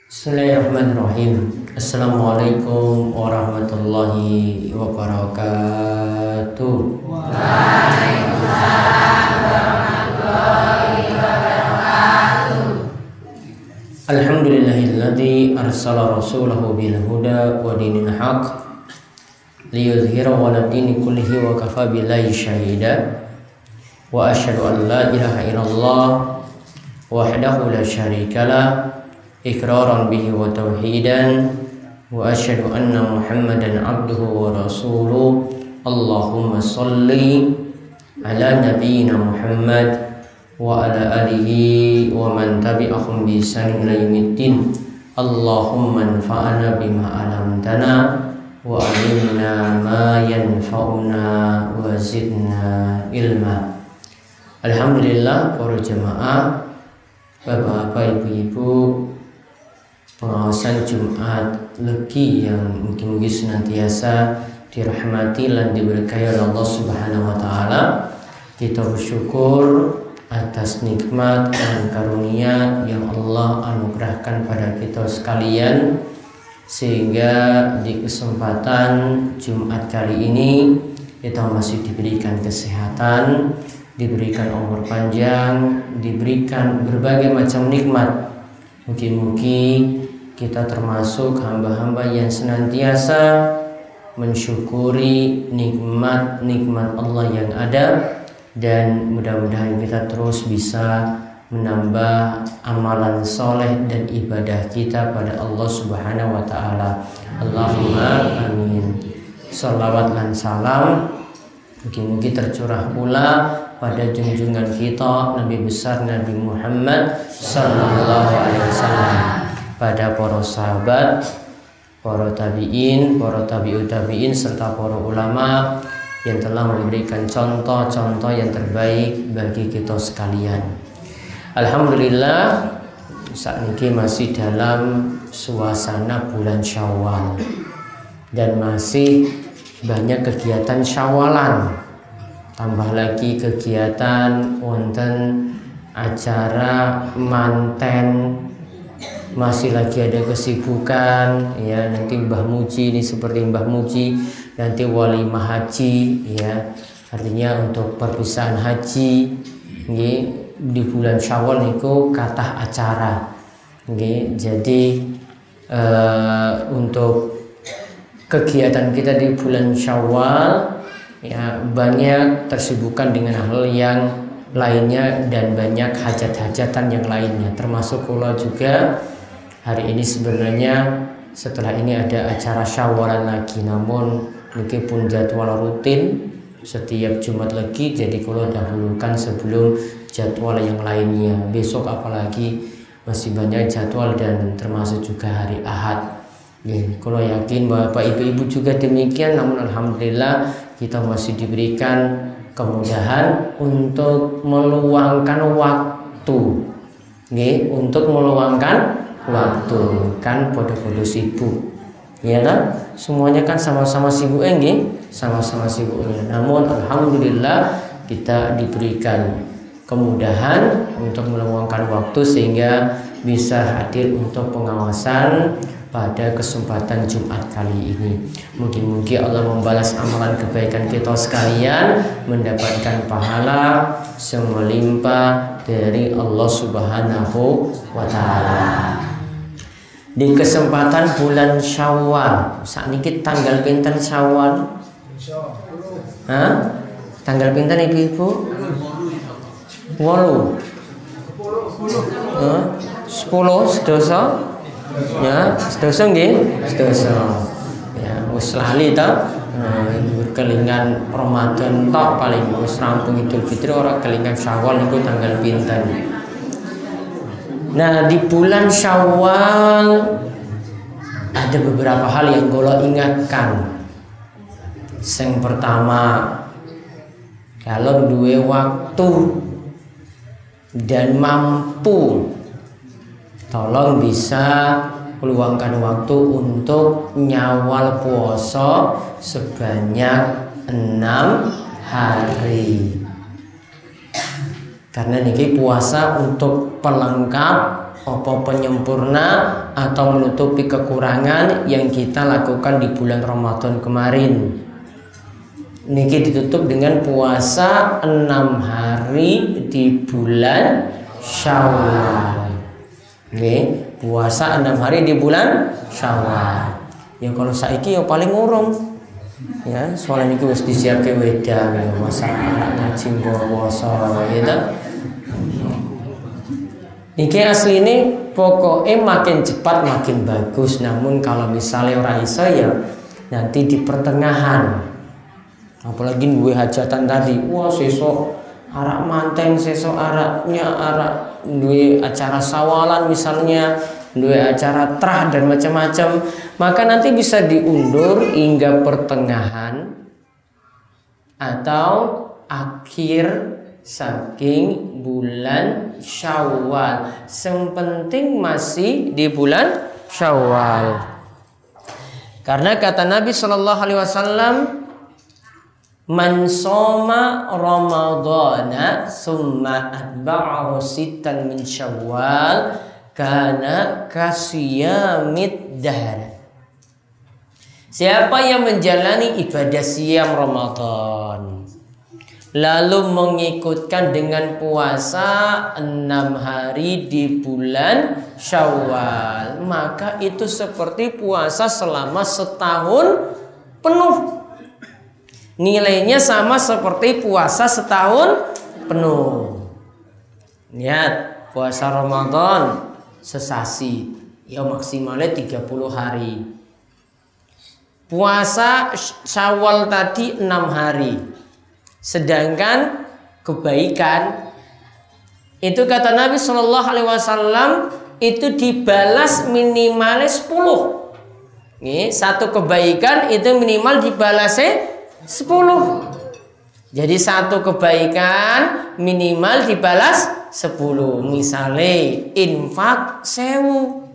Bismillahirrahmanirrahim. Assalamualaikum warahmatullahi wabarakatuh. Waalaikumsalam warahmatullahi wabarakatuh. Alhamdulillahilladzi arsala rasulahu bil huda wa dinil haq liyudhhirahu 'ala dini kullihi wa kafa billahi syahida. Wa asyhadu an la ilaha illallah wahdahu la syarikalah iqraran bihi wa tauhidan wa asyhadu anna Muhammadan abduhu wa rasuluh. Allahumma shalli ala nabiyyina Muhammad wa ala alihi wa man tabi'ahum bi ihsanin ila yaumiddin. Allahumma anfa'na bima 'allamtana wa 'allimna ma yanfa'una wa zidna ilma. Alhamdulillah, para jemaah, bapak-bapak, ibu-ibu, pengawasan Jumat Legi yang mungkin senantiasa dirahmati dan diberkahi oleh Allah Subhanahu wa taala. Kita bersyukur atas nikmat dan karunia yang Allah anugerahkan pada kita sekalian, sehingga di kesempatan Jumat kali ini kita masih diberikan kesehatan, diberikan umur panjang, diberikan berbagai macam nikmat. Mungkin kita termasuk hamba-hamba yang senantiasa mensyukuri nikmat-nikmat Allah yang ada, dan mudah-mudahan kita terus bisa menambah amalan soleh dan ibadah kita pada Allah Subhanahu wa taala. Allahumma amin. Shalawat dan salam mungkin tercurah pula pada junjungan kita Nabi besar Nabi Muhammad sallallahu alaihi wasallam, pada para sahabat, para tabi'in, para tabi'ut tabi'in, serta para ulama yang telah memberikan contoh-contoh yang terbaik bagi kita sekalian. Alhamdulillah, saat ini masih dalam suasana bulan Syawal dan masih banyak kegiatan Syawalan. Tambah lagi kegiatan wonten acara manten, masih lagi ada kesibukan ya. Nanti Mbah Muji ini seperti Mbah Muji, nanti walimah haji ya, artinya untuk perpisahan haji nggih, di bulan Syawal niku kathah acara nggih. Jadi untuk kegiatan kita di bulan Syawal ya, banyak tersibukan dengan hal yang lainnya dan banyak hajat-hajatan yang lainnya, termasuk kula juga hari ini. Sebenarnya setelah ini ada acara Syawalan lagi, namun meskipun jadwal rutin setiap Jumat Legi, jadi kula dahulukan sebelum jadwal yang lainnya. Besok apalagi masih banyak jadwal dan termasuk juga hari Ahad. Kalau yakin Bapak Ibu-ibu juga demikian, namun alhamdulillah kita masih diberikan kemudahan untuk meluangkan waktu, untuk meluangkan waktu, kan podo-podo sibuk, ya kan? Semuanya kan sama-sama sibuk, sama-sama sibuknya. Namun alhamdulillah kita diberikan kemudahan untuk meluangkan waktu sehingga bisa hadir untuk pengawasan pada kesempatan Jumat kali ini. Mungkin Allah membalas amalan kebaikan kita sekalian, mendapatkan pahala semelimpah dari Allah Subhanahu wa taala. Di kesempatan bulan Syawal, saat ini tanggal pinten Syawal? Hah? Tanggal pinten ibu-ibu? 8. 10 sedoso? Ya, sedoso nggih, sedoso. Ya, wis lali ta. Kelingan Ramadan tok paling wis rampung Idul Fitri, ora kelingan Syawal niku tanggal pinten. Nah, di bulan Syawal ada beberapa hal yang kula ingatkan. Yang pertama, kalau duwe waktu dan mampu, tolong bisa luangkan waktu untuk nyawal puasa sebanyak 6 hari. Karena niki puasa untuk pelengkap apa penyempurna atau menutupi kekurangan yang kita lakukan di bulan Ramadan kemarin. Niki ditutup dengan puasa 6 hari di bulan Syawal. Oke, puasa 6 hari di bulan Syawal. Ya kalau saiki ya paling urung. Ya, soalnya niku wis disiapke wedang ya, masa ngaji puasa gitu. Niki asli ini pokoknya makin cepat makin bagus. Namun kalau misalnya orang iso ya nanti di pertengahan. Apalagi duwe hajatan tadi. Wah sesok arak manteng, sesok arak duwe acara sawalan misalnya, duwe acara trah dan macam-macam. Maka nanti bisa diundur hingga pertengahan atau akhir saking bulan Syawal. Yang penting masih di bulan Syawal. Karena kata Nabi Shallallahu Alaihi Wasallam, man soma Ramadana summa atba'ahu sittan min Syawal kana kasiyamid dahr. Siapa yang menjalani ibadah siam Ramadan lalu mengikutkan dengan puasa 6 hari di bulan Syawal, maka itu seperti puasa selama setahun penuh. Nilainya sama seperti puasa setahun penuh. Lihat, puasa Ramadan sesasi, ya maksimalnya 30 hari. Puasa Syawal tadi 6 hari. Sedangkan kebaikan itu kata Nabi Shallallahu Alaihi Wasallam itu dibalas minimal 10. Nih, satu kebaikan itu minimal dibalasnya 10. Jadi satu kebaikan minimal dibalas 10. Misalnya infak 1000.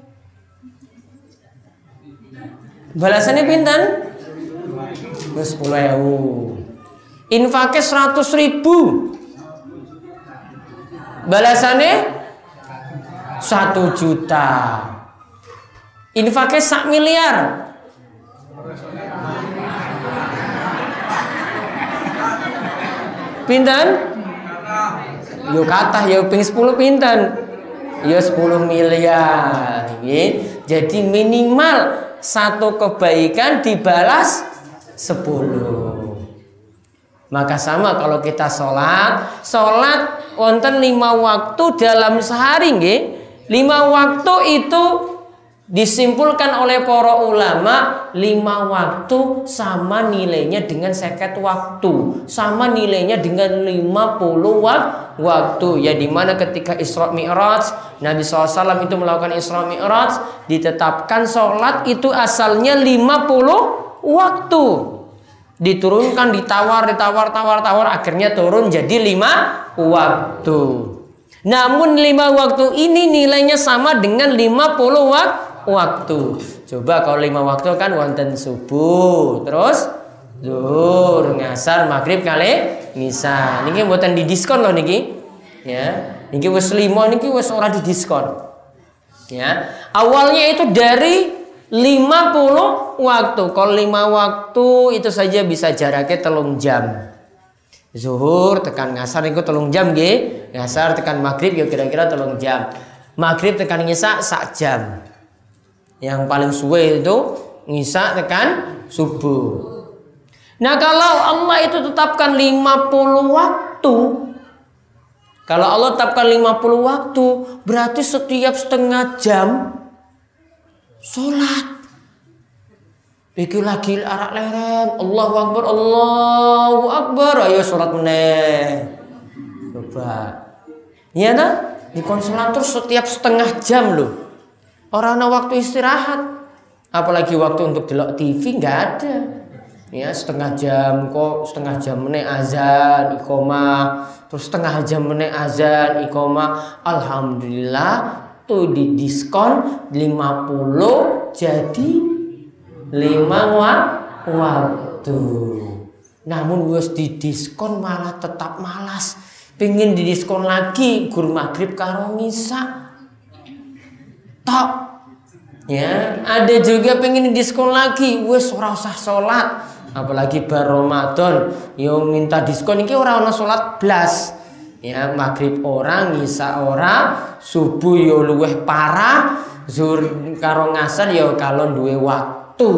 Balasannya pinten? 10.000. Infaknya 100.000. Balasannya 1 juta. Infaknya 1 miliar. Pinten? Yo kathah yo ping 10 pinten? Yo 10 miliar. Jadi minimal satu kebaikan dibalas 10. Maka sama kalau kita sholat wonten 5 waktu dalam sehari nggih. 5 waktu itu disimpulkan oleh para ulama 5 waktu sama nilainya dengan 50 waktu, sama nilainya dengan 50 waktu. Ya dimana ketika Isra Mi'raj Nabi SAW itu melakukan Isra Mi'raj, ditetapkan sholat itu asalnya 50 waktu. Diturunkan, ditawar, akhirnya turun jadi 5 waktu. Namun 5 waktu ini nilainya sama dengan 50 waktu. Coba kalau 5 waktu kan wonten subuh, terus zuhur, ngasar, maghrib kali isya. Niki mboten didiskon loh niki. Ya, niki wis 5 niki wis ora didiskon. Ya, awalnya itu dari 50 waktu. Kalau 5 waktu itu saja bisa jaraknya 3 jam. Zuhur tekan ngasar itu 3 jam nggih. Ngasar tekan maghrib ya kira-kira 3 jam. Maghrib tekan isya 1 jam. Yang paling suwe itu isya tekan subuh. Nah, kalau Allah itu tetapkan 50 waktu. Kalau Allah tetapkan 50 waktu, berarti setiap setengah jam sholat. Iki lagi arak lereng, Allahu Akbar, ayo sholat meneh. Coba, iya tak? Di konsulator setiap setengah jam loh. Orang ada waktu istirahat, apalagi waktu untuk delok TV nggak ada. Ya setengah jam kok, setengah jam meneh azan, iqomah, terus setengah jam meneh azan, iqomah. Alhamdulillah. Tuh di diskon 50 jadi 5 waktu. Namun wis di diskon malah tetap malas. Pengen di diskon lagi gur maghrib karo ngisa. tok. Ya, ada juga pengen diskon lagi, wes ora usah sholat, apalagi bar Ramadan, yo minta diskon iki ora ono sholat blas. Ya, maghrib orang, isya orang, subuh yo luweh parah, zuhur karo ngasar yo kalau duwe waktu.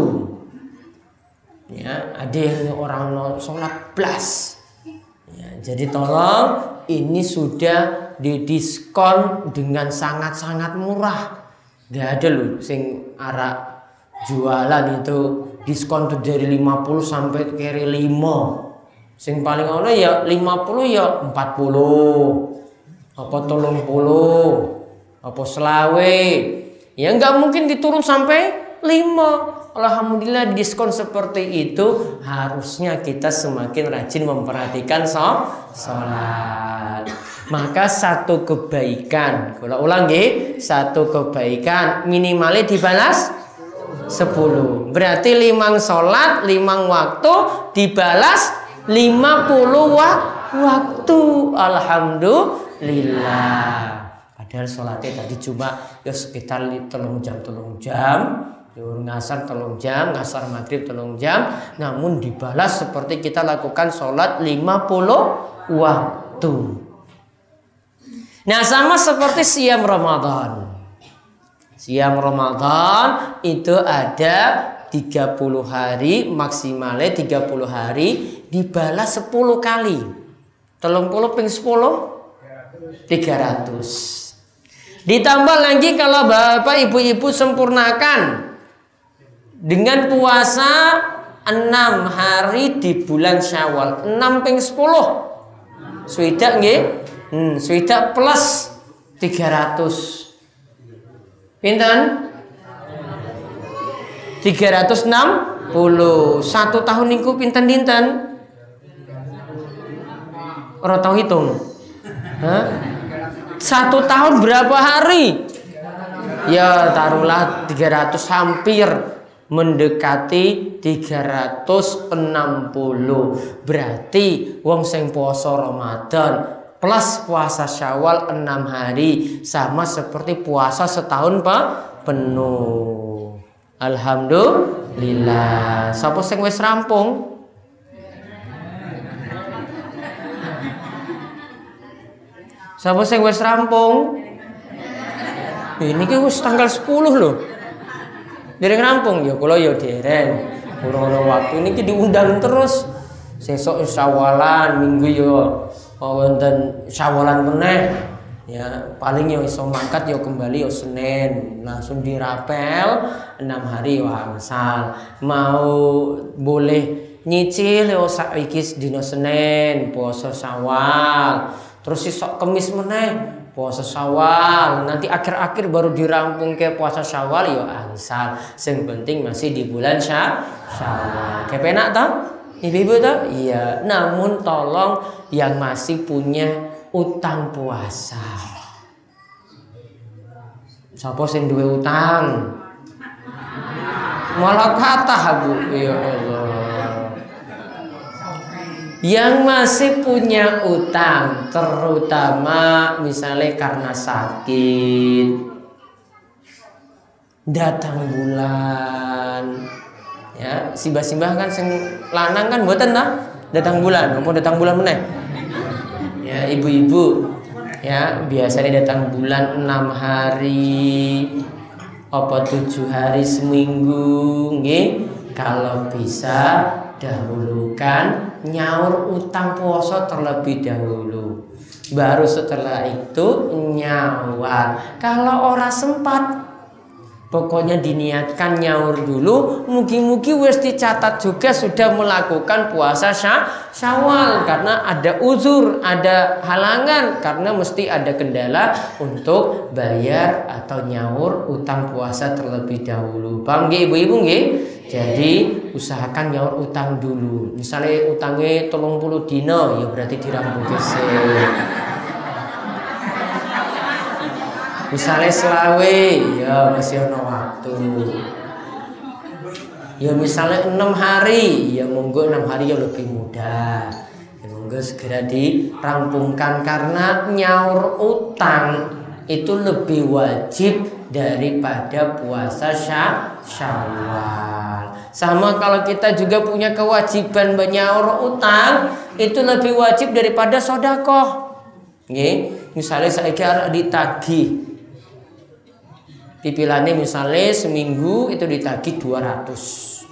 Ya, ada yang orang ono sholat blas. Ya, jadi tolong ini sudah didiskon dengan sangat-sangat murah. Gak ada loh sing arah jualan itu diskon tuh dari 50 sampai kiri 5. Sing paling ono ya 50 ya 40. Apa 30. Apa selawe. Ya nggak mungkin diturun sampai 5. Alhamdulillah diskon seperti itu, harusnya kita semakin rajin memperhatikan sholat. Maka satu kebaikan, kalau ulang nggih, satu kebaikan minimalnya dibalas 10. Berarti 5 sholat, 5 waktu dibalas 50 waktu. Alhamdulillah. Padahal sholatnya tadi cuma ya sekitar 3 jam. Ngasar 3 jam, ngasar maghrib 3 jam, namun dibalas seperti kita lakukan sholat 50 waktu. Nah, sama seperti siam Ramadan. Siam Ramadan itu ada 30 hari, maksimalnya 30 hari dibalas 10 kali. 30 ping 10 300. Ditambah lagi kalau Bapak Ibu-ibu sempurnakan dengan puasa 6 hari di bulan Syawal. 6 ping 10 swidak nggih? Swidak plus 300. Pinten? 360. 1 tahun niku pinten-pinten? Ora tau hitung. Hah? 1 tahun berapa hari? Ya taruhlah 300, hampir mendekati 360. Berarti wong sing puasa Ramadan plus puasa Syawal 6 hari sama seperti puasa setahun penuh. Alhamdulillah. Sapa sing wis rampung? Sapa sing wis rampung? Ini ki wis tanggal 10 loh. Dereng rampung ya kula ya dereng. Ora waktu niki diundang terus. Sesuk Syawalan minggu ya wonten Syawalan meneh. Ya, paling ya iso mangkat ya kembali ya Senin, langsung dirapel 6 hari wangsal. Mau boleh nyicil ya saiki dina Senin puasa Syawal. Terus isok Kemis meneh puasa Syawal. Nanti akhir-akhir baru dirampung ke puasa Syawal ya angsal. Sing penting masih di bulan Syawal. Kepenak toh? Ibu-ibu toh? Iya. Namun tolong yang masih punya utang puasa. Sapa sing duwe utang? Malah kathah, Bu. Ya Allah. Yang masih punya utang, terutama misalnya karena sakit, datang bulan, ya simbah-simbah kan sing lanang kan mboten ta? Datang bulan, mau datang bulan meneh. Ya ibu-ibu, ya biasanya datang bulan 6 hari, apa 7 hari seminggu, nggih. Kalau bisa dahulukan nyaur utang puasa terlebih dahulu, baru setelah itu nyawar. Kalau ora sempat, pokoknya diniatkan nyaur dulu. Mugi-mugi wis dicatat juga sudah melakukan puasa Syawal, karena ada uzur, ada halangan, karena mesti ada kendala untuk bayar atau nyaur utang puasa terlebih dahulu. Paham nggih ibu-ibu nggih? Jadi usahakan nyaur utang dulu. Misalnya utangnya 30 dino, ya berarti dirampung sik. Misalnya selawe, ya masih ada waktu. Ya misalnya 6 hari, ya monggo 6 hari ya lebih mudah. Ya monggo segera dirampungkan, karena nyaur utang itu lebih wajib daripada puasa Syawal. Sama kalau kita juga punya kewajiban nyaur utang, itu lebih wajib daripada sedekah. Nggih, misalnya saiki arep ditagih. Pipilane misalnya seminggu itu ditagih 200.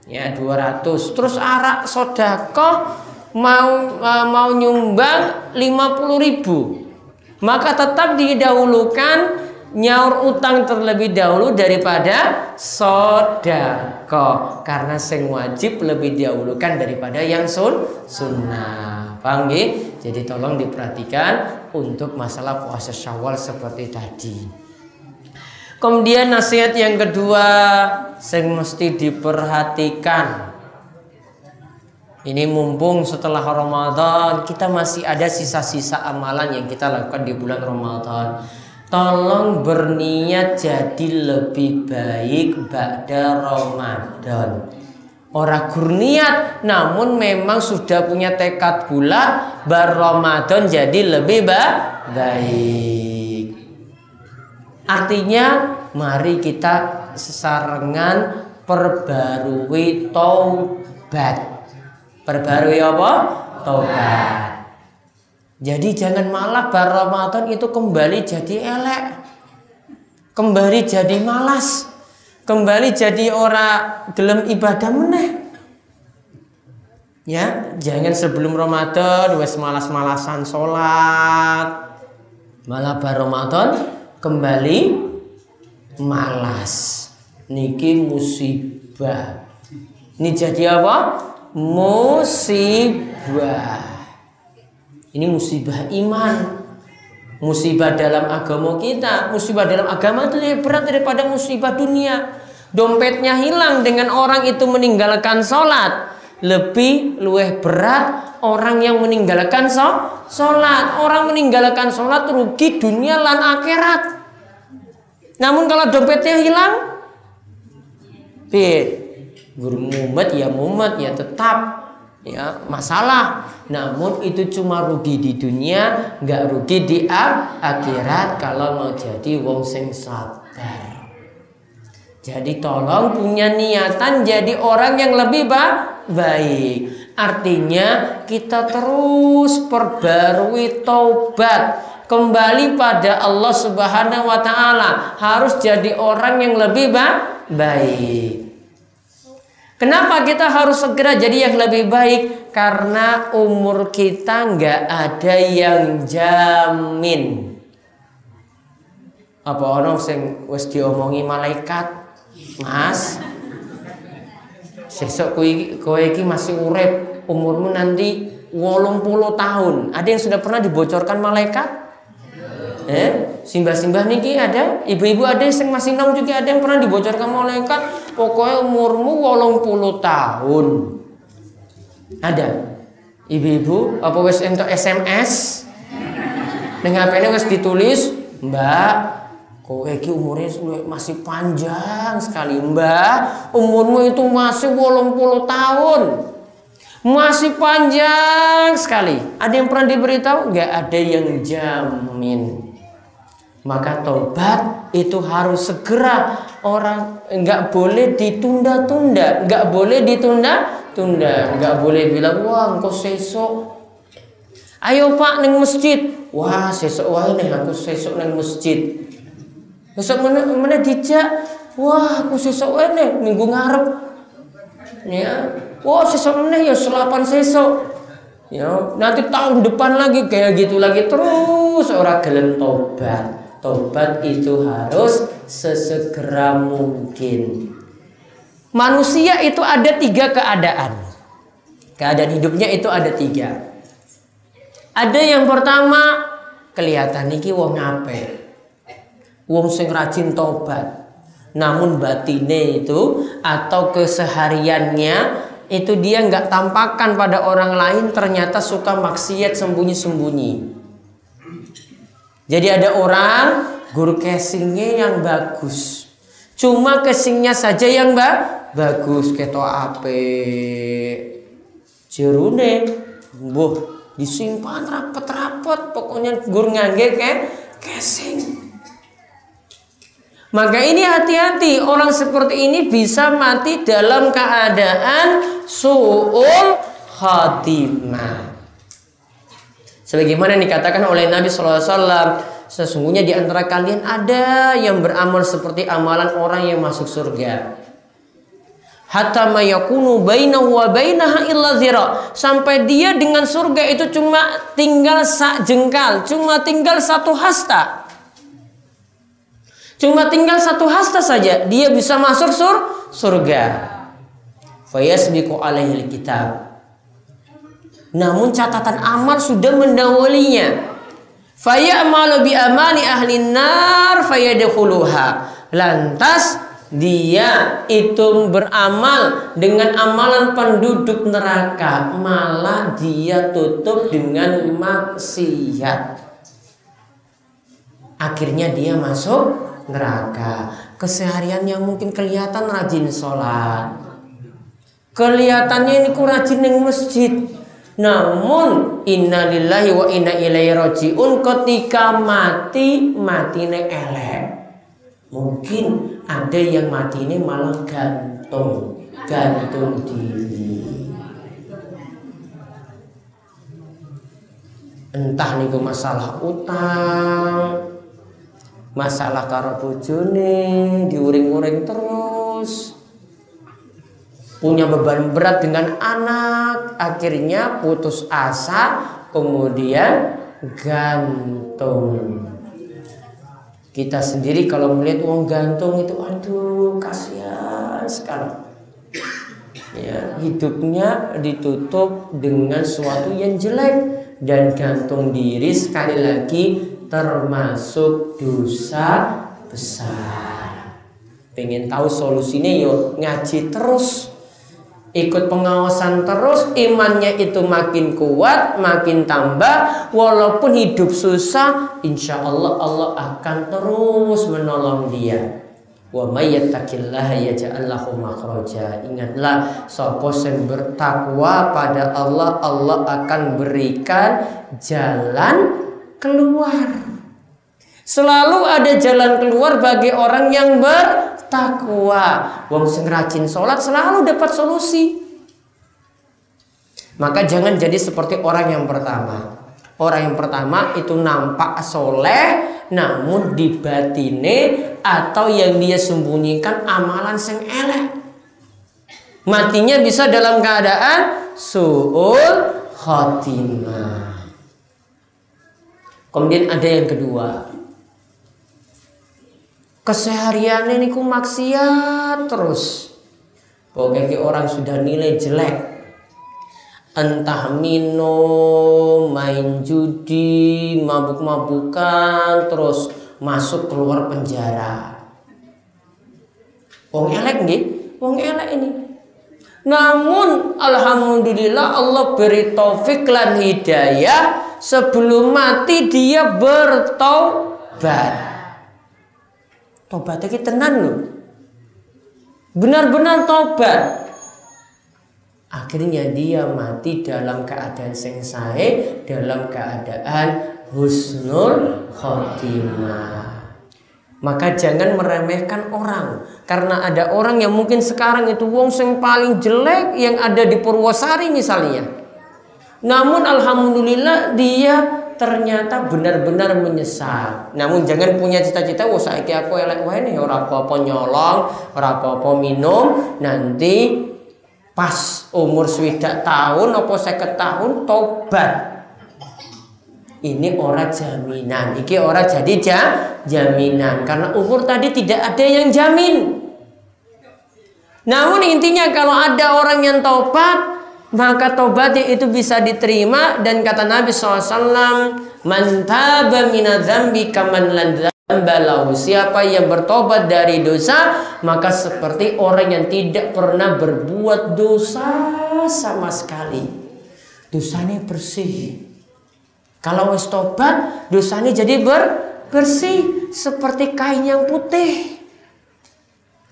Ya, 200. Terus arak sedekah mau nyumbang 50.000. Maka tetap didahulukan nyaur utang terlebih dahulu daripada sedekah, karena sing wajib lebih didahulukan daripada yang sunnah. Paham nggih? Jadi tolong diperhatikan untuk masalah puasa Syawal seperti tadi. Kemudian nasihat yang kedua sing mesti diperhatikan. Ini mumpung setelah Ramadan kita masih ada sisa-sisa amalan yang kita lakukan di bulan Ramadan. Tolong berniat jadi lebih baik ba'da Ramadan. Ora gurniat, namun memang sudah punya tekad bulat bar Ramadan jadi lebih baik. Artinya mari kita sesarengan perbarui taubat. Perbarui apa? Taubat. Jadi jangan malah bar Ramadan itu kembali jadi elek, kembali jadi malas, kembali jadi ora gelem ibadah meneh. Ya, jangan sebelum Ramadan wes malas-malasan sholat, malah bar Ramadan kembali malas. Niki musibah. Ini jadi apa? Musibah. Ini musibah iman, musibah dalam agama kita. Musibah dalam agama itu lebih berat daripada musibah dunia. Dompetnya hilang dengan orang itu meninggalkan sholat, lebih berat orang yang meninggalkan sholat. Orang meninggalkan sholat rugi dunia lan akhirat. Namun kalau dompetnya hilang, guru mumet ya tetap ya masalah. Namun itu cuma rugi di dunia, nggak rugi di akhirat kalau mau jadi wong sing sabar. Jadi tolong punya niatan jadi orang yang lebih baik. Artinya kita terus perbarui taubat, kembali pada Allah Subhanahu wa taala, harus jadi orang yang lebih baik. Kenapa kita harus segera jadi yang lebih baik? Karena umur kita nggak ada yang jamin. Apa orang sing wis diomongi malaikat, Mas, sesuk kowe iki masih urip, umurmu nanti 80 tahun. Ada yang sudah pernah dibocorkan malaikat? Simbah-simbah niki ada, ibu-ibu ada yang masih nom juga ada yang pernah dibocorkan malaikat. Pokoknya umurmu 80 tahun. Ada ibu-ibu apa wis entuk SMS ning HP-ne wis ditulis, "Mbak, kowe iki umurnya masih panjang sekali, Mbak. Umurmu itu masih 80 tahun. Masih panjang sekali." Ada yang pernah diberitahu? Enggak ada yang jamin. Maka taubat itu harus segera, orang nggak boleh ditunda-tunda, nggak boleh ditunda-tunda, nggak boleh bilang wah engkau sesok, ayo Pak neng masjid, wah sesok wah neng aku sesok neng masjid, besok mana dijak, wah aku sesok wah neng minggu ngarep, ya, wah sesok mana ya selapan sesok, ya nanti tahun depan lagi kayak gitu lagi terus orang gelem taubat. Taubat itu harus sesegera mungkin. Manusia itu ada 3 keadaan. Keadaan hidupnya itu ada 3. Ada yang pertama, kelihatan niki wong apik, wong sing rajin taubat. Namun batine itu atau kesehariannya itu dia nggak tampakkan pada orang lain, ternyata suka maksiat sembunyi-sembunyi. Jadi ada orang guru casingnya yang bagus, cuma casingnya saja yang bagus, ketok apik, jerune, disimpan rapet-rapet, pokoknya guru ngangge Casing. Maka ini hati-hati, orang seperti ini bisa mati dalam keadaan su'ul khatimah. Sebagaimana dikatakan oleh Nabi SAW, sesungguhnya di antara kalian ada yang beramal seperti amalan orang yang masuk surga. Hatta ma yakunu bainahu wa bainaha illa zira. Sampai dia dengan surga itu cuma tinggal sak jengkal, cuma tinggal satu hasta. Cuma tinggal satu hasta saja dia bisa masuk surga. Fayasbiqu alaihi alkitab. Namun catatan amal sudah mendahulunya. Fayamalu bi amali ahli nar fayadkhuluha. Lantas dia itu beramal dengan amalan penduduk neraka, malah dia tutup dengan maksiat. Akhirnya dia masuk neraka. Kesehariannya mungkin kelihatan rajin sholat, kelihatannya ini rajin yang masjid, namun innalillahi wa inna ilaihi rajiun, ketika matine elek. Mungkin ada yang mati ini malah gantung diri. Entah niku masalah utang, masalah karo bojone, diuring-uring terus, punya beban berat dengan anak, akhirnya putus asa, kemudian gantung. Kita sendiri kalau melihat uang gantung itu, aduh kasihan sekali. Ya, hidupnya ditutup dengan sesuatu yang jelek, dan gantung diri sekali lagi termasuk dosa besar. Pengen tahu solusinya, yuk ngaji terus, ikut pengawasan terus, imannya itu makin kuat, makin tambah. Walaupun hidup susah, insya Allah Allah akan terus menolong dia. Wa may yattaqillaha yaj'al lahu makhraja. Ingatlah, sapa sing bertakwa pada Allah, Allah akan berikan jalan keluar. Selalu ada jalan keluar bagi orang yang bertakwa. Wong sing rajin sholat selalu dapat solusi. Maka jangan jadi seperti orang yang pertama. Orang yang pertama itu nampak soleh, namun di batine atau yang dia sembunyikan amalan sing elek. Matinya bisa dalam keadaan su'ul khatimah. Kemudian ada yang kedua, keseharian ini ku maksiat terus. Pokoknya orang sudah nilai jelek, entah minum, main judi, mabuk-mabukan, terus masuk keluar penjara. Wong elek nggih, wong elek ini. Namun alhamdulillah Allah beri taufik lan hidayah, sebelum mati dia bertaubat. Tobatnya kita tenan loh, benar-benar tobat. Akhirnya dia mati dalam keadaan sing sae, dalam keadaan husnul khotimah. Maka jangan meremehkan orang, karena ada orang yang mungkin sekarang itu wong sing paling jelek yang ada di Purwosari misalnya. Namun alhamdulillah dia ternyata benar-benar menyesal. Namun jangan punya cita-cita, wah saiki aku elek wae nih, ora apa-apa nyolong, ora apa-apa minum, nanti pas umur 20 tahun apa 50 tahun tobat. Ini ora jaminan, iki ora jadi jaminan, karena umur tadi tidak ada yang jamin. Namun intinya kalau ada orang yang tobat, maka tobatnya itu bisa diterima. Dan kata Nabi SAW, man taba minadzambi kaman la dzamba lahu. Siapa yang bertobat dari dosa, maka seperti orang yang tidak pernah berbuat dosa sama sekali. Dosanya bersih. Kalau wis tobat, dosanya jadi bersih seperti kain yang putih.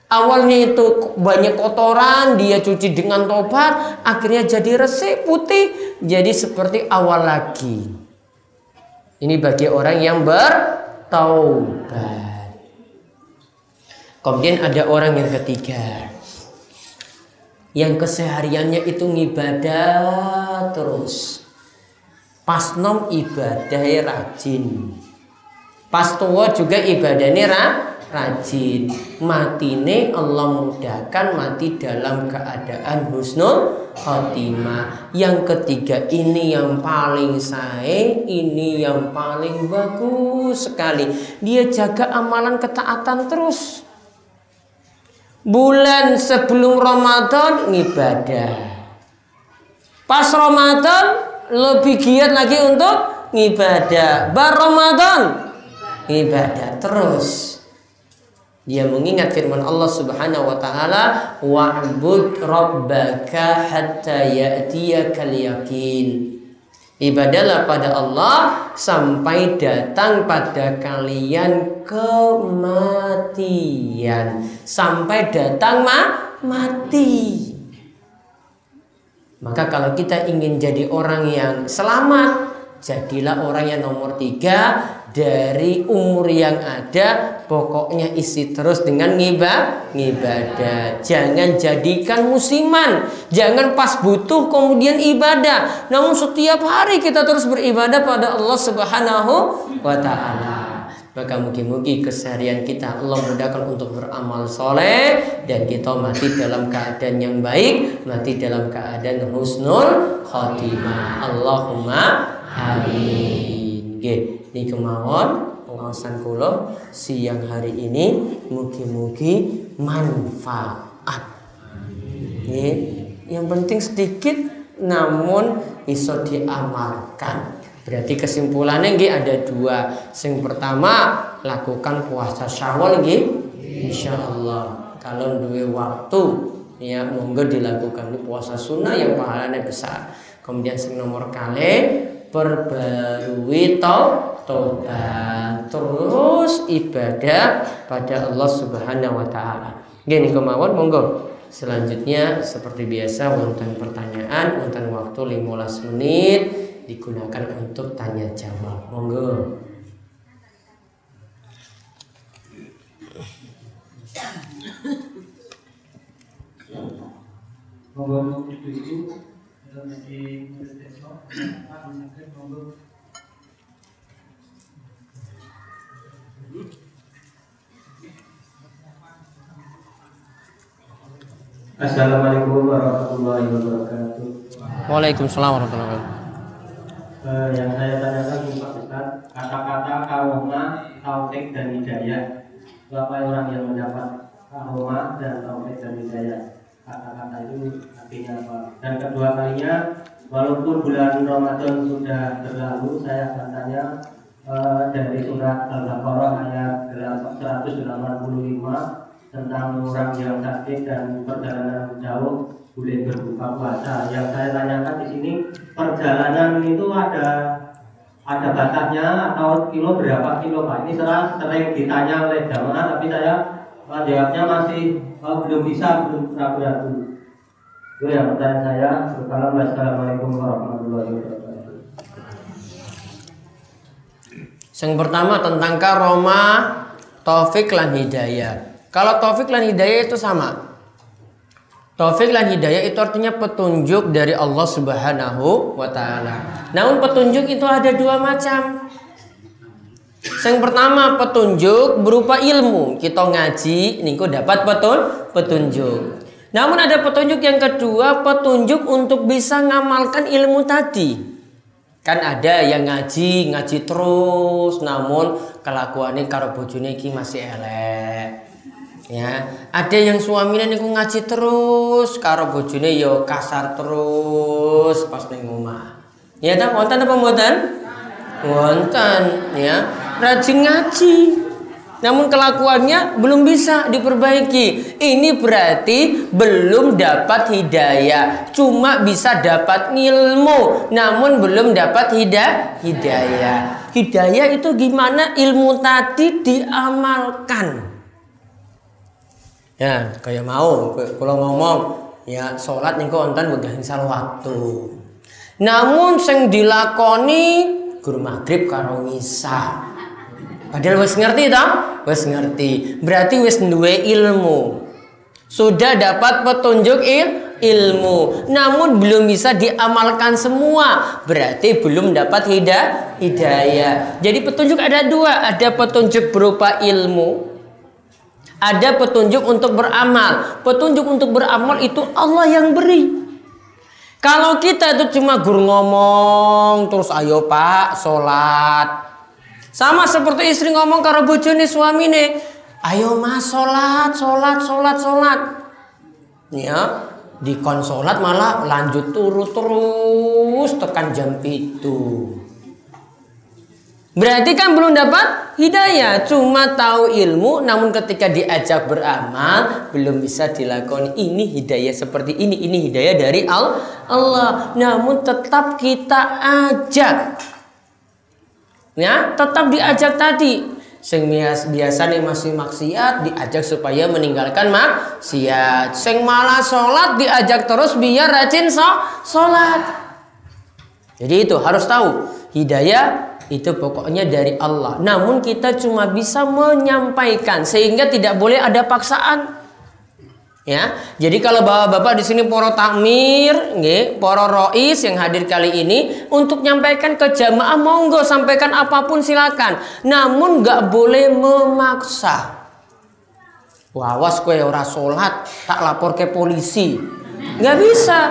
Awalnya itu banyak kotoran, dia cuci dengan tobat, akhirnya jadi resik putih, jadi seperti awal lagi. Ini bagi orang yang taubat. Kemudian ada orang yang ketiga, yang kesehariannya itu ngibadah terus. Pas nom ibadahnya rajin, pas tua juga ibadahnya rajin. Matine Allah mudahkan mati dalam keadaan husnul khotimah. Yang ketiga ini yang paling sae, ini yang paling bagus sekali. Dia jaga amalan ketaatan terus. Bulan sebelum Ramadan ngibadah, pas Ramadan lebih giat lagi untuk ngibadah, bar Ramadan ibadah terus. Dia mengingat firman Allah Subhanahu wa taala, wa'bud rabbaka hatta ya'tiyakal yaqin. Ibadahlah pada Allah sampai datang pada kalian kematian, sampai datang mati. Maka kalau kita ingin jadi orang yang selamat, jadilah orang yang nomor 3 dari umur yang ada. Pokoknya isi terus dengan ngibadah. Jangan jadikan musiman. Jangan pas butuh kemudian ibadah. Namun setiap hari kita terus beribadah pada Allah Subhanahu wa ta'ala. Maka mungkin-mungkin keseharian kita Allah mudahkan untuk beramal soleh, dan kita mati dalam keadaan yang baik, mati dalam keadaan husnul khotimah. Allahumma amin. Ini kemauan pengawasan kula siang hari ini, mugi-mugi manfaat. Yang penting sedikit namun iso diamalkan. Berarti kesimpulannya ada 2. Yang pertama, lakukan puasa Syawal insyaallah. Kalau duwe waktu ya monggo dilakukan puasa sunnah yang pahalanya besar. Kemudian yang nomor kali, perbarui taubat, terus ibadah pada Allah Subhanahu wa taala. Gini kemauan monggo. Selanjutnya seperti biasa wonten pertanyaan, wonten waktu 15 menit digunakan untuk tanya jawab. Monggo. Monggo itu Assalamualaikum warahmatullahi wabarakatuh. Waalaikumsalam warahmatullahi wabarakatuh. Yang saya tanyakan Pak Ustaz, kata-kata karomah, taufik dan hidayah. Siapa orang yang mendapat karomah dan taufik dan hidayah? Kata-kata itu artinya apa? Dan kedua kalinya, walaupun bulan Ramadan sudah berlalu, saya akan tanya dari surat Al-Baqarah ayat 185 tentang orang yang sakit dan perjalanan jauh boleh berbuka puasa. Yang saya tanyakan di sini, perjalanan itu ada batasnya atau kilo berapa kilo Pak? Ini sering ditanya oleh jamaah, tapi saya jawabnya masih belum ragu-ragu. Itu yang pertanyaan saya. Assalamualaikum warahmatullahi wabarakatuh. Yang pertama tentang karomah, taufik lan hidayah. Kalau taufik lan hidayah itu sama. Taufik lan hidayah itu artinya petunjuk dari Allah Subhanahu wa ta'ala. Namun petunjuk itu ada 2 macam. Yang pertama petunjuk berupa ilmu. Kita ngaji niku dapat petunjuk. Namun ada petunjuk yang kedua, petunjuk untuk bisa ngamalkan ilmu tadi. Kan ada yang ngaji terus namun kelakuannya karo bojone iki masih elek. Ya, ada yang suaminya niku ngaji terus karo bojone yo kasar terus pas ning omah. Ya ta, wonten apa mboten? Wonten, ya. Rajin ngaji. Namun kelakuannya belum bisa diperbaiki. Ini berarti belum dapat hidayah. Cuma bisa dapat ilmu, namun belum dapat hidayah. Hidayah itu gimana ilmu tadi diamalkan. Ya, kayak mau kalau ngomong ya sholat niku wonten wekdal waktu. Namun sing dilakoni guru maghrib karo isya. Padahal wis ngerti toh? Wis ngerti. Berarti wis duwe ilmu. Sudah dapat petunjuk ilmu. Namun belum bisa diamalkan semua. Berarti belum dapat hidayah. Jadi petunjuk ada dua. Ada petunjuk berupa ilmu. Ada petunjuk untuk beramal. Petunjuk untuk beramal itu Allah yang beri. Kalau kita itu cuma guru ngomong terus ayo Pak sholat. Sama seperti istri ngomong karo bojone suamine, ayo Mas sholat. Ya, dikon sholat malah lanjut turu terus tekan jam itu. Berarti kan belum dapat hidayah, cuma tahu ilmu, namun ketika diajak beramal belum bisa dilakoni. Ini hidayah seperti ini hidayah dari Allah. Namun tetap kita ajak, ya, tetap diajak tadi. Sing biasa nih masih maksiat diajak supaya meninggalkan maksiat. Sing malah sholat diajak terus biar rajin sholat. Jadi itu harus tahu hidayah itu pokoknya dari Allah. Namun kita cuma bisa menyampaikan sehingga tidak boleh ada paksaan. Ya, jadi kalau bapak-bapak di sini poro takmir, nggih, poro rois yang hadir kali ini untuk menyampaikan ke jamaah, monggo sampaikan apapun silakan. Namun nggak boleh memaksa. Wawas kowe ora sholat, tak lapor ke polisi. Nggak bisa.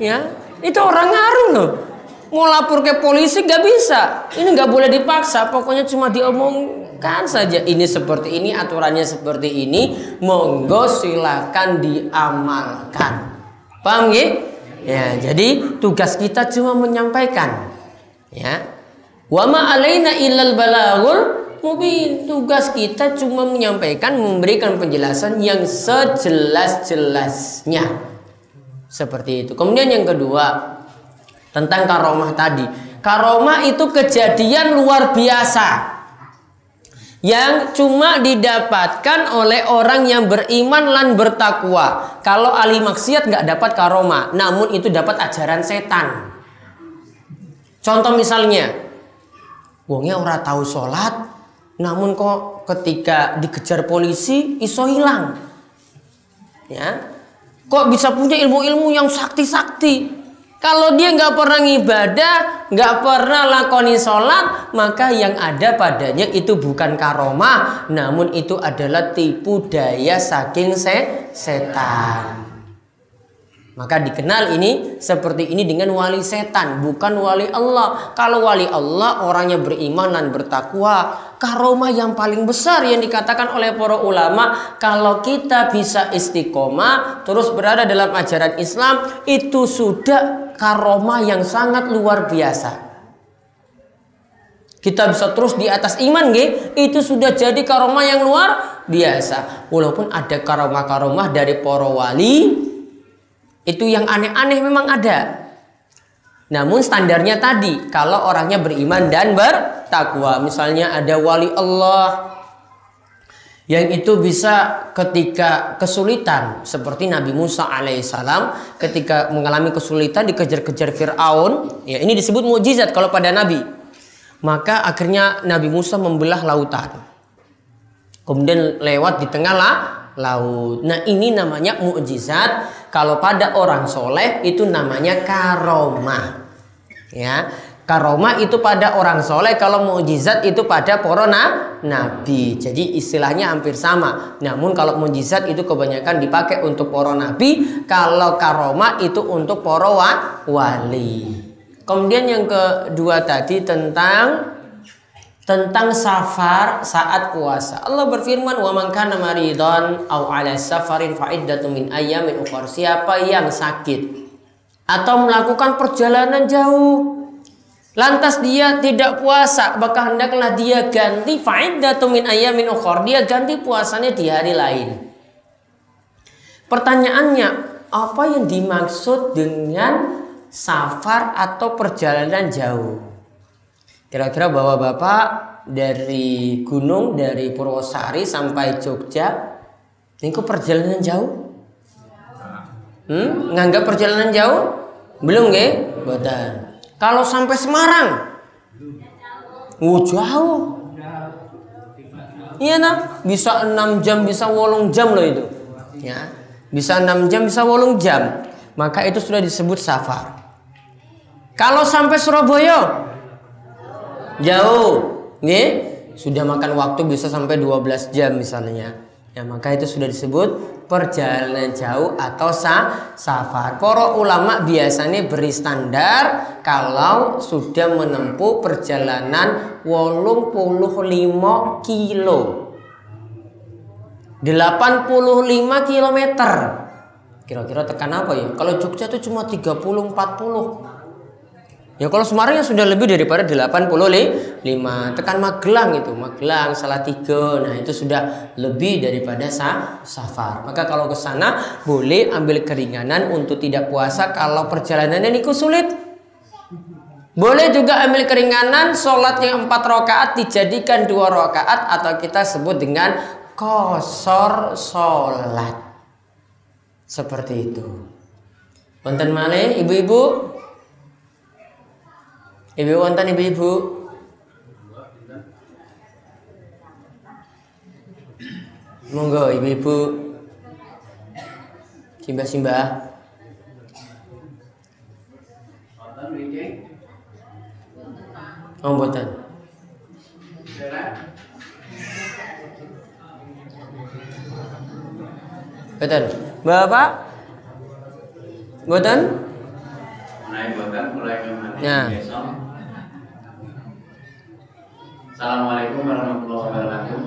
Ya, itu orang ngaruh loh. Mau lapor ke polisi nggak bisa. Ini nggak boleh dipaksa. Pokoknya cuma diomongkan saja. Ini seperti ini, aturannya seperti ini. Monggo silakan diamalkan. Paham ya? Ya, jadi tugas kita cuma menyampaikan. Ya. Wa ma alaina illal balaghul mubin. Tugas kita cuma menyampaikan, memberikan penjelasan yang sejelas-jelasnya. Seperti itu. Kemudian yang kedua, tentang karomah tadi. Karomah itu kejadian luar biasa yang cuma didapatkan oleh orang yang beriman dan bertakwa. Kalau ahli maksiat nggak dapat karomah, namun itu dapat ajaran setan. Contoh misalnya, wongnya ora tahu sholat, namun kok ketika dikejar polisi iso hilang. Ya, kok bisa punya ilmu-ilmu yang sakti-sakti? Kalau dia nggak pernah ibadah, nggak pernah lakoni sholat, maka yang ada padanya itu bukan karomah, namun itu adalah tipu daya saking setan. Maka dikenal ini seperti ini dengan wali setan, bukan wali Allah. Kalau wali Allah orangnya beriman dan bertakwa. Karomah yang paling besar yang dikatakan oleh para ulama, kalau kita bisa istiqomah terus berada dalam ajaran Islam, itu sudah karomah yang sangat luar biasa. Kita bisa terus di atas iman, itu sudah jadi karomah yang luar biasa. Walaupun ada karomah-karomah dari para wali, itu yang aneh-aneh memang ada. Namun standarnya tadi, kalau orangnya beriman dan bertakwa. Misalnya ada wali Allah yang itu bisa ketika kesulitan, seperti Nabi Musa alaihissalam ketika mengalami kesulitan dikejar-kejar Fir'aun. Ya, ini disebut mukjizat kalau pada Nabi. Maka akhirnya Nabi Musa membelah lautan, kemudian lewat di tengah laut. Nah, ini namanya mukjizat. Kalau pada orang soleh itu namanya karomah. Ya, karomah itu pada orang soleh. Kalau mukjizat itu pada para nabi. Jadi istilahnya hampir sama. Namun kalau mukjizat itu kebanyakan dipakai untuk para nabi. Kalau karomah itu untuk para wali. Kemudian yang kedua tadi tentang safar saat puasa. Allah berfirman, "Wa man kana maridan aw 'ala safarin fa iddatun min ayyamin ukhra." Siapa yang sakit atau melakukan perjalanan jauh, lantas dia tidak puasa, maka hendaklah dia ganti fa iddatun min ayyamin ukhra. Dia ganti puasanya di hari lain. Pertanyaannya, apa yang dimaksud dengan safar atau perjalanan jauh? Kira-kira bapak-bapak dari gunung, dari Purwosari sampai Jogja, ini kok perjalanan jauh? Nganggap perjalanan jauh? Belum nggih? Mboten. Kalau sampai Semarang? Jauh. Iya nah, bisa 6 jam, bisa 8 jam loh itu. Ya, bisa 6 jam, bisa 8 jam. Maka itu sudah disebut safar. Kalau sampai Surabaya jauh, nih sudah makan waktu bisa sampai 12 jam misalnya. Ya, maka itu sudah disebut perjalanan jauh atau safar. Para ulama biasanya beri standar kalau sudah menempuh perjalanan 85 kilo. 85 kilometer. Kira-kira tekan apa ya? Kalau Jogja itu cuma 30-40. Ya kalau Semarang ya sudah lebih daripada 85. Tekan Magelang itu, Magelang, Salatiga. Nah, itu sudah lebih daripada safar. Maka kalau ke sana boleh ambil keringanan untuk tidak puasa kalau perjalanannya niku sulit. Boleh juga ambil keringanan, sholat yang 4 rakaat dijadikan 2 rakaat atau kita sebut dengan qashar sholat. Seperti itu. Wonten malih ibu-ibu? Ibu wonten ibu-ibu? Monggo ibu-ibu. Simbah-simbah. Oh, mboten. Mboten. Bapak? Mboten? Ya. Assalamualaikum warahmatullahi wabarakatuh.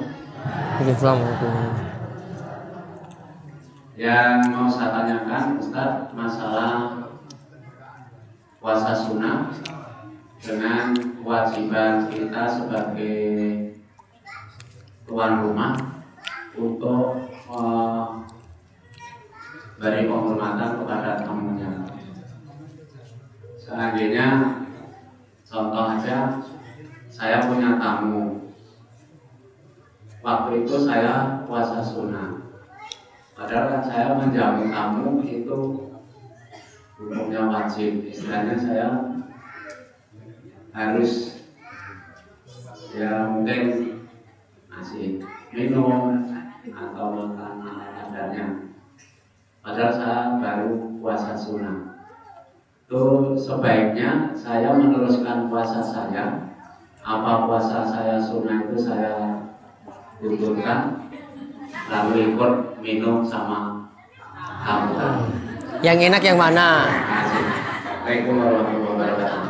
Assalamualaikum. Yang mau saya tanyakan Ustaz masalah puasa sunnah dengan kewajiban kita sebagai tuan rumah untuk beri penghormatan kepada tamunya. Seandainya contoh aja, saya punya tamu. Waktu itu saya puasa sunnah. Padahal kan saya menjamu tamu itu hukumnya wajib. Istilahnya saya harus ya mungkin ngasih minum atau makan ala kadarnya. Padahal saya baru puasa sunnah. Itu sebaiknya saya meneruskan puasa saya. Apa puasa saya sunnah itu saya gugurkan lalu ikut minum sama tamu. Yang enak yang mana? Assalamualaikum warahmatullahi wabarakatuh.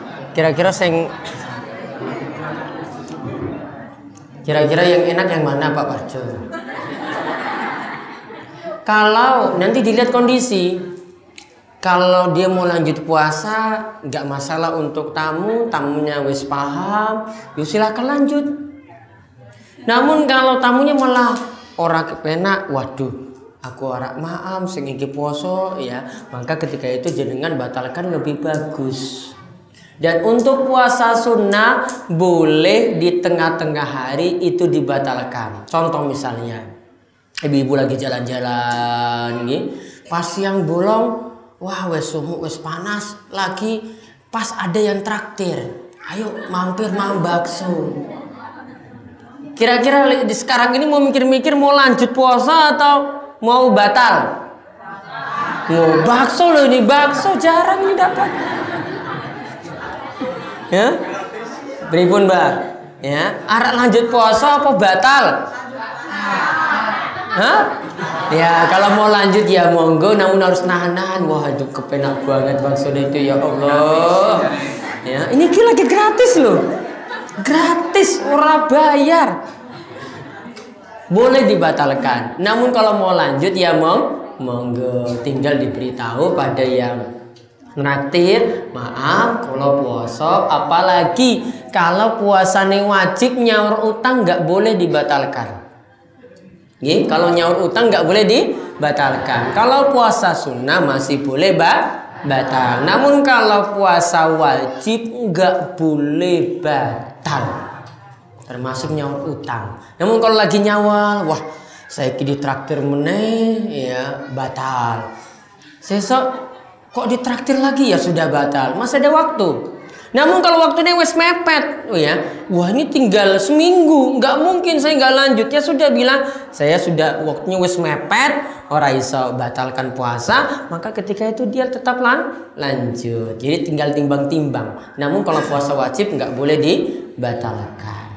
Kira-kira yang enak yang mana Pak Parjo? Kalau nanti dilihat kondisi. Kalau dia mau lanjut puasa, nggak masalah untuk tamunya wis paham, yuk silakan lanjut. Namun kalau tamunya malah ora kepenak, waduh, aku ora maam sing iki poso ya, maka ketika itu jenengan batalkan lebih bagus. Dan untuk puasa sunnah boleh di tengah-tengah hari itu dibatalkan. Contoh misalnya, ibu-ibu lagi jalan-jalan, pas siang bolong. Wah, wes sumuk, wes panas lagi. Pas ada yang traktir, ayo mampir mang bakso. Kira-kira sekarang ini mau mikir-mikir mau lanjut puasa atau mau batal? Mau bakso loh ini, bakso jarang ini dapat. Ya, beripun Mbak? Ya, arek lanjut puasa apa batal? Hah? Ya kalau mau lanjut ya monggo, namun harus nahan-nahan. Wah aduh kepenak banget bakso itu ya Allah. Ya ini lagi gratis loh, gratis ora bayar. Boleh dibatalkan. Namun kalau mau lanjut ya monggo, tinggal diberitahu pada yang naktir. Maaf kalau puasa, apalagi kalau puasane wajib nyaur utang nggak boleh dibatalkan. Kalau nyaur utang nggak boleh dibatalkan. Kalau puasa sunnah masih boleh batal. Namun kalau puasa wajib nggak boleh batal. Termasuk nyaur utang. Namun kalau lagi nyawal, wah saya di traktir meneh ya batal. Sesok kok ditraktir lagi ya sudah batal. Masih ada waktu. Namun kalau waktunya wes mepet, oh ya, wah ini tinggal seminggu, nggak mungkin saya nggak lanjut. Ya sudah bilang, saya sudah waktunya wes mepet, ora iso batalkan puasa, maka ketika itu dia tetap lanjut. Jadi tinggal timbang-timbang. Namun kalau puasa wajib nggak boleh dibatalkan.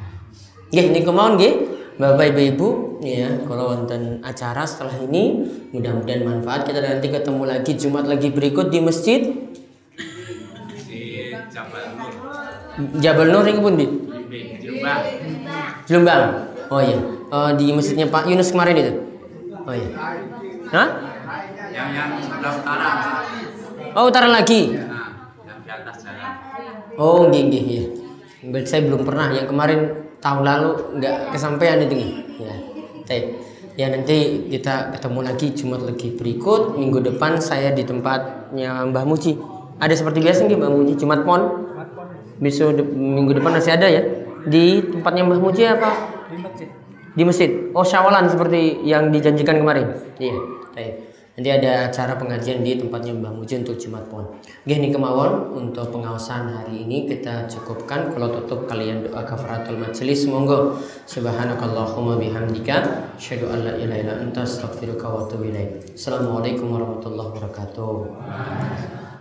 Nggih, niku mawon nggih, Bapak Ibu, ya, kalau wonten acara setelah ini, mudah-mudahan manfaat. Kita nanti ketemu lagi Jumat lagi berikut di masjid Jabal Nur ini pun di Jombang. Oh iya, di masjidnya Pak Yunus kemarin itu. Oh iya. Hah? Yang sebelah utara. Oh, utara lagi. Nah, yang di atas jalan. Oh, nggih ya. Saya belum pernah. Yang kemarin tahun lalu nggak kesampaian itu nih. Ya nanti kita ketemu lagi Jumat lagi berikut. Minggu depan saya di tempatnya Mbah Muji. Ada seperti biasa nggih Mbah Muji Jumat Pon? Besok minggu depan masih ada ya? Di tempatnya Mbah Muji apa? Di masjid. Oh, syawalan seperti yang dijanjikan kemarin. Iya. Nanti ada acara pengajian di tempatnya Mbah Muji untuk Jumat Pon. Gini kemauan untuk pengawasan hari ini kita cukupkan. Kalau tutup kalian doa kafaratul majelis, monggo. Subhanakallahumma bihamdika asyhadu an la ilaha illa anta astaghfiruka wa atubu ilaik. Assalamualaikum warahmatullahi wabarakatuh.